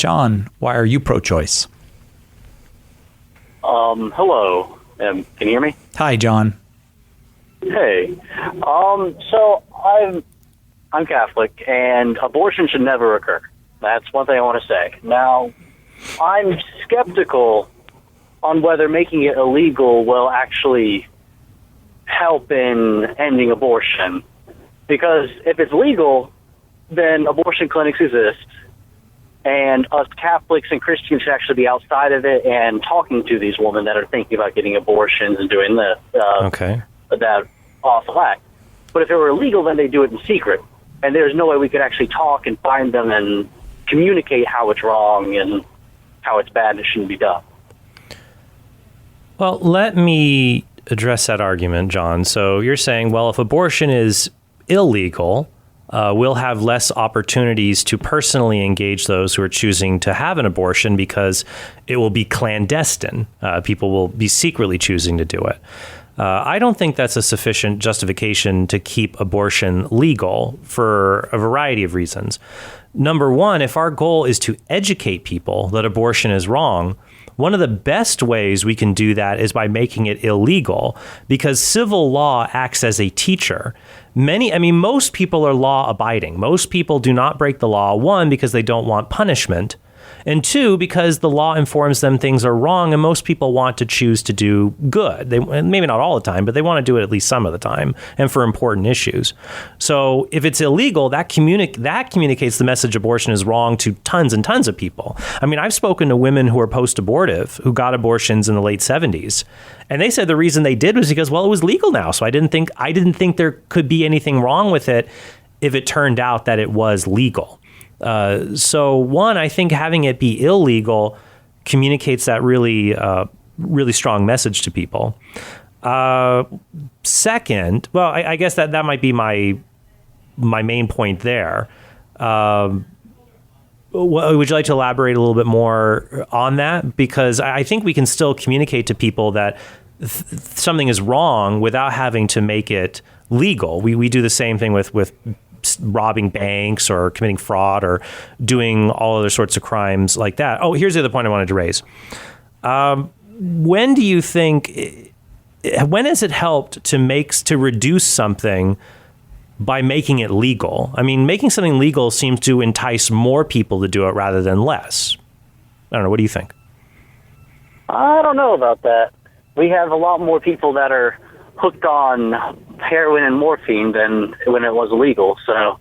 John, why are you pro-choice? Hello. Can you hear me? Hi, John. Hey. So I'm Catholic, and abortion should never occur. That's one thing I want to say. Now, I'm skeptical on whether making it illegal will actually help in ending abortion. Because if it's legal, then abortion clinics exist, and us Catholics and Christians should actually be outside of it and talking to these women that are thinking about getting abortions and doing that awful act. But if it were illegal, then they do it in secret. And there's no way we could actually talk and find them and communicate how it's wrong and how it's bad and it shouldn't be done. Well, let me address that argument, John. So you're saying, well, if abortion is illegal, we'll have less opportunities to personally engage those who are choosing to have an abortion because it will be clandestine. People will be secretly choosing to do it. I don't think that's a sufficient justification to keep abortion legal for a variety of reasons. Number one, if our goal is to educate people that abortion is wrong, one of the best ways we can do that is by making it illegal, because civil law acts as a teacher. Most people are law abiding. Most people do not break the law, one, because they don't want punishment, and two, because the law informs them things are wrong, and most people want to choose to do good. Maybe not all the time, but they want to do it at least some of the time, and for important issues. So if it's illegal, that communicates the message abortion is wrong to tons and tons of people. I've spoken to women who are post-abortive who got abortions in the late 70s, and they said the reason they did was because, well, it was legal now, so I didn't think there could be anything wrong with it if it turned out that it was legal. So one, I think having it be illegal communicates that really strong message to people. Second, well, I guess that might be my main point there. Would you like to elaborate a little bit more on that? Because I think we can still communicate to people that something is wrong without having to make it legal. We do the same thing with robbing banks or committing fraud or doing all other sorts of crimes like that. Oh, here's the other point I wanted to raise. When has it helped to reduce something by making it legal? Making something legal seems to entice more people to do it rather than less. I don't know. What do you think? I don't know about that. We have a lot more people that are hooked on heroin and morphine than when it was illegal. So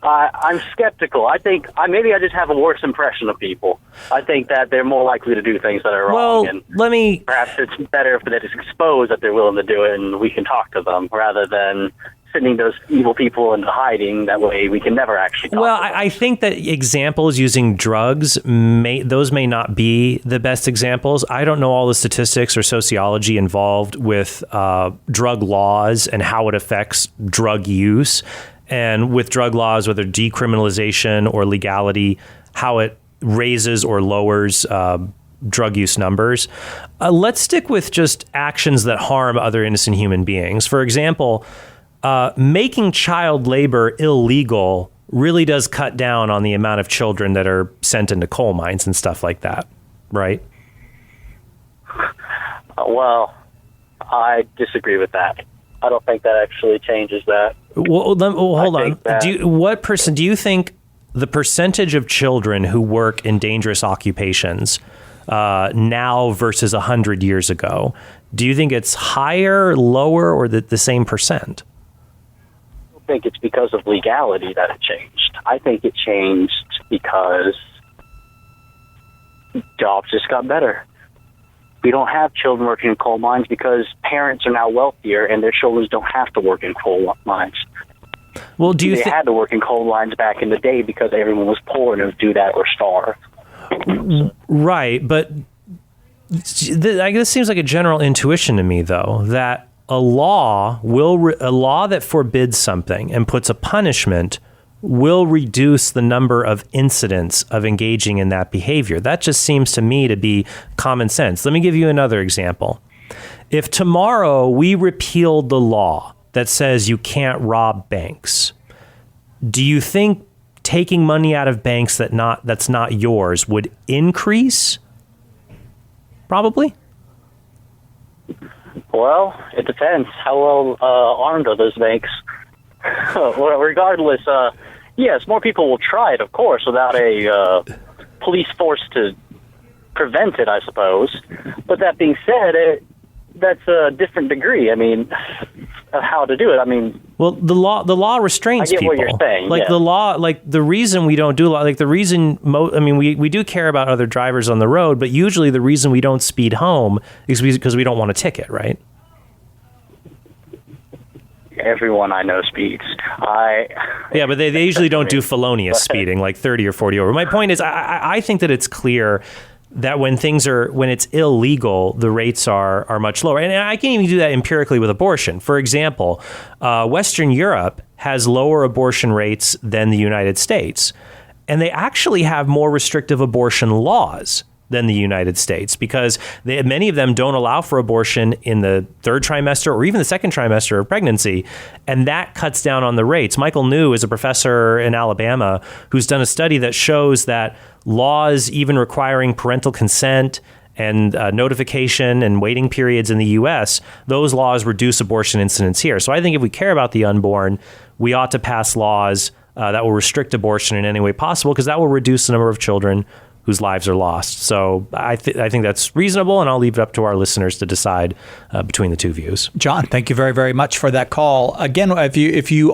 I'm skeptical. I think maybe I just have a worse impression of people. I think that they're more likely to do things that are wrong. And perhaps it's better if it is exposed that they're willing to do it and we can talk to them rather than sending those evil people into hiding. That way we can never actually talk to them. I think that examples using drugs, may not be the best examples. I don't know all the statistics or sociology involved with drug laws and how it affects drug use. And with drug laws, whether decriminalization or legality, how it raises or lowers drug use numbers. Let's stick with just actions that harm other innocent human beings. For example, making child labor illegal really does cut down on the amount of children that are sent into coal mines and stuff like that, right? Well, I disagree with that. I don't think that actually changes that. Well, hold on. Do you think the percentage of children who work in dangerous occupations now versus 100 years ago, do you think it's higher, lower, or the same percent? I don't think it's because of legality that it changed. I think it changed because jobs just got better. We don't have children working in coal mines because parents are now wealthier and their children don't have to work in coal mines. Well, they had to work in coal mines back in the day because everyone was poor and would do that or starve. Right, but I guess it seems like a general intuition to me, though, that a law that forbids something and puts a punishment will reduce the number of incidents of engaging in that behavior. That just seems to me to be common sense. Let me give you another example. If tomorrow we repealed the law that says you can't rob banks, do you think taking money out of banks that's not yours would increase? Probably. Well, it depends. How well armed are those banks? Well, regardless, yes, more people will try it, of course, without a police force to prevent it, I suppose. But that being said, that's a different degree. I mean, of how to do it. I mean, well, the law restrains I get people. what you're saying. Like yeah. the law, like the reason we don't do a lot, like the reason, I mean, we do care about other drivers on the road, but usually the reason we don't speed home is because we don't want a ticket, right? Everyone I know speeds. Yeah, but they usually don't do felonious speeding, like 30 or 40 over. My point is, I think that it's clear that when it's illegal, the rates are much lower. And I can even do that empirically with abortion. For example, Western Europe has lower abortion rates than the United States. And they actually have more restrictive abortion laws than the United States, because many of them don't allow for abortion in the third trimester or even the second trimester of pregnancy, and that cuts down on the rates. Michael New is a professor in Alabama who's done a study that shows that laws even requiring parental consent and notification and waiting periods in the U.S., those laws reduce abortion incidence here. So I think if we care about the unborn, we ought to pass laws that will restrict abortion in any way possible, because that will reduce the number of children whose lives are lost. So I think that's reasonable, and I'll leave it up to our listeners to decide between the two views. John, thank you very, very much for that call. Again, if you